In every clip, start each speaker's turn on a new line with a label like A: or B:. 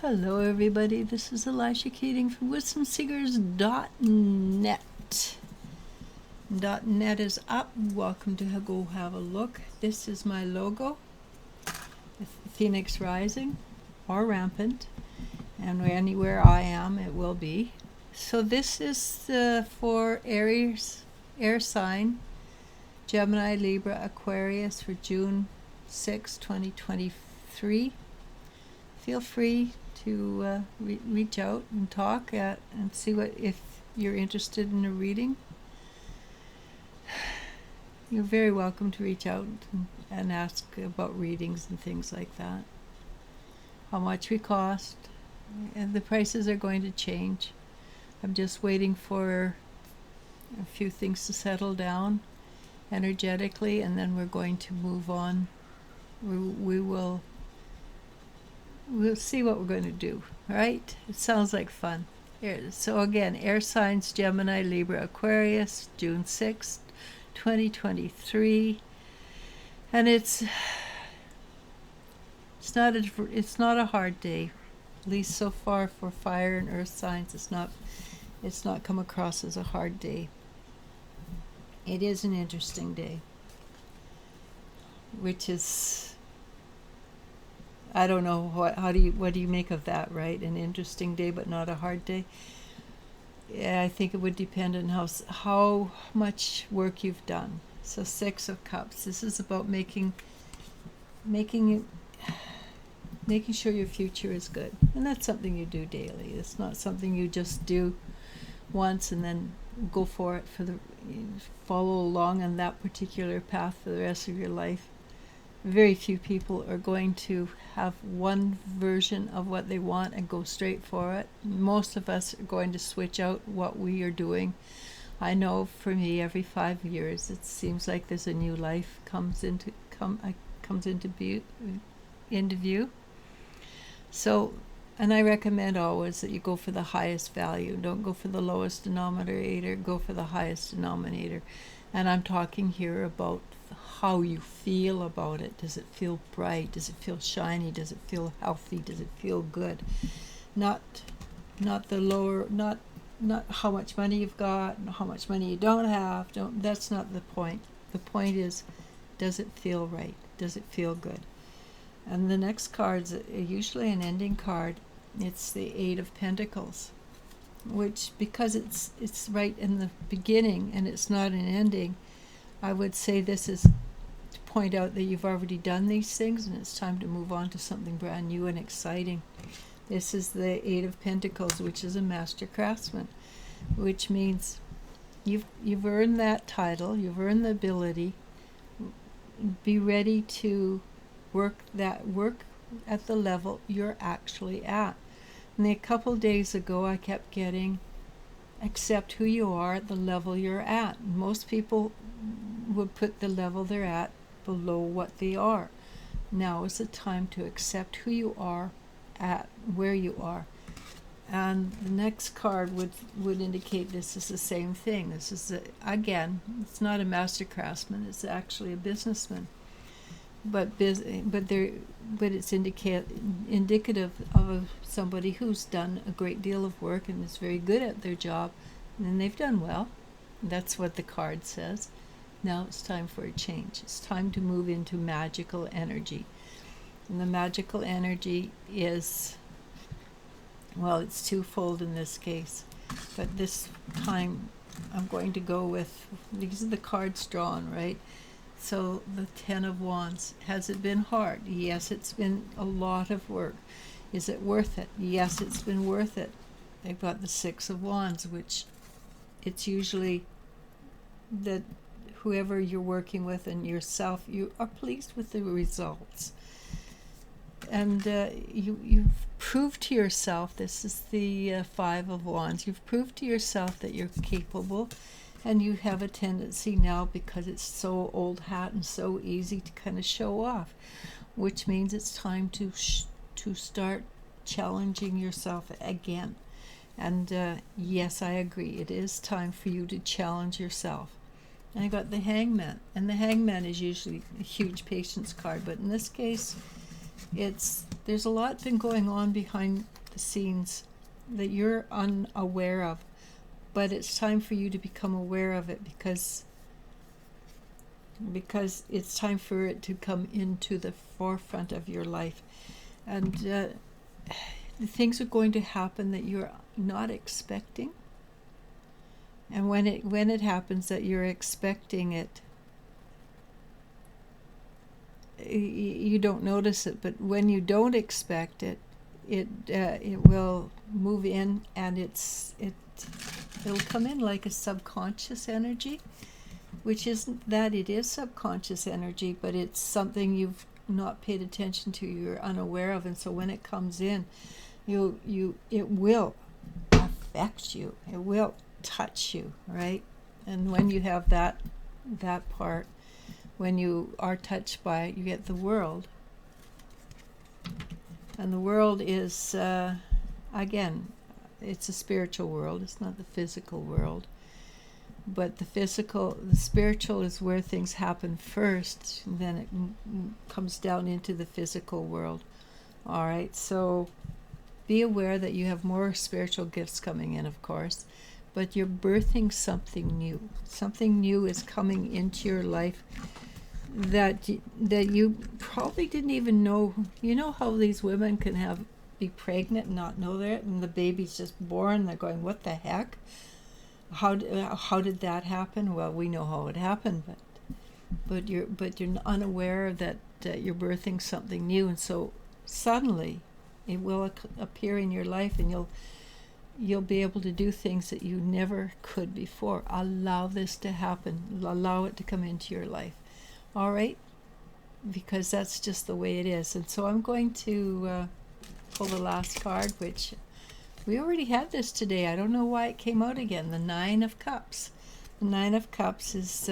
A: Hello everybody, this is ELIZ-SHA Keating from WisdomSeekers.net. .net is up. Welcome to go have a look. This is my logo, Phoenix Rising or Rampant, and anywhere I am it will be. So this is for Aries, air sign, Gemini, Libra, Aquarius for June 6, 2023. Feel free to reach out and talk and see if you're interested in a reading. You're very welcome to reach out and ask about readings and things like that. How much we cost, and the prices are going to change. I'm just waiting for a few things to settle down energetically, and then we're going to move on. We'll see what we're going to do, right? It sounds like fun. So again, air signs, Gemini, Libra, Aquarius, June 6th, 2023. And it's not a hard day, at least so far for fire and earth signs. It's not come across as a hard day. It is an interesting day, which is, I don't know what do you make of that, right? An interesting day, but not a hard day. Yeah, I think it would depend on how much work you've done. So 6 of Cups. This is about making sure your future is good, and that's something you do daily. It's not something you just do once and then go for it follow along on that particular path for the rest of your life. Very few people are going to have one version of what they want and go straight for it. Most of us are going to switch out what we are doing. I know for me, every 5 years, it seems like there's a new life comes into view. So, and I recommend always that you go for the highest value. Don't go for the lowest denominator. Go for the highest denominator. And I'm talking here about how you feel about it. Does it feel bright? Does it feel shiny? Does it feel healthy? Does it feel good? Not the lower, not how much money you've got, how much money you don't have. That's not the point. The point is, does it feel right? Does it feel good? And the next card's usually an ending card. It's the 8 of Pentacles, which, because it's right in the beginning and it's not an ending, I would say this is to point out that you've already done these things and it's time to move on to something brand new and exciting. This is the 8 of Pentacles, which is a master craftsman, which means you've earned that title, you've earned the ability. Be ready to work at the level you're actually at. And a couple days ago I kept getting, accept who you are at the level you're at. Most people would put the level they're at below what they are. Now is the time to accept who you are at where you are. And the next card would indicate this is the same thing. This is again, it's not a master craftsman, it's actually a businessman. But it's indicative of somebody who's done a great deal of work and is very good at their job, and they've done well. That's what the card says. Now it's time for a change. It's time to move into magical energy. And the magical energy is, well, it's twofold in this case. But this time I'm going to go with, these are the cards drawn, right? So the 10 of Wands. Has it been hard? Yes, it's been a lot of work. Is it worth it? Yes, it's been worth it. They've got the 6 of Wands, which it's usually that whoever you're working with and yourself, you are pleased with the results. And you've proved to yourself, this is the 5 of Wands, you've proved to yourself that you're capable. And you have a tendency now, because it's so old hat and so easy to kind of show off, which means it's time to start challenging yourself again. And yes, I agree. It is time for you to challenge yourself. And I got the Hangman. And the Hangman is usually a huge patience card, but in this case, it's there's a lot been going on behind the scenes that you're unaware of, but it's time for you to become aware of it, because it's time for it to come into the forefront of your life. And the things are going to happen that you're not expecting. And when it happens that you're expecting it, you don't notice it. But when you don't expect it, it will move in, and it'll come in like a subconscious energy, which isn't that. It is subconscious energy, but it's something you've not paid attention to, you're unaware of. And so when it comes in, it will affect you, it will touch you, right? And when you have that part, when you are touched by it, you get the world. And the world is again, it's a spiritual world, it's not the physical world. But the spiritual is where things happen first, and then it comes down into the physical world. All right, so be aware that you have more spiritual gifts coming in, of course, but you're birthing something new. Something new is coming into your life that you probably didn't even know. You know how these women can be pregnant and not know that, and the baby's just born, they're going, what the heck? How did that happen? Well, we know how it happened, but you're unaware that you're birthing something new, and so suddenly it will appear in your life, and you'll be able to do things that you never could before. Allow this to happen. Allow it to come into your life. All right, because that's just the way it is. And so I'm going to pull the last card, which we already had this today. I don't know why it came out again. The Nine of Cups. The Nine of Cups is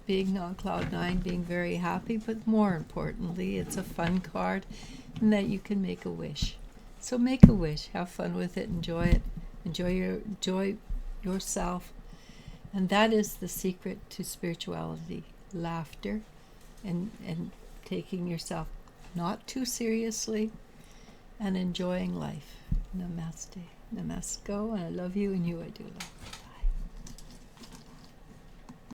A: being on cloud nine, being very happy, but more importantly, it's a fun card, and that you can make a wish. So make a wish. Have fun with it. Enjoy it. Enjoy yourself. And that is the secret to spirituality. Laughter and taking yourself not too seriously, and enjoying life. Namaste. Namasko, and I love you, and you I do love.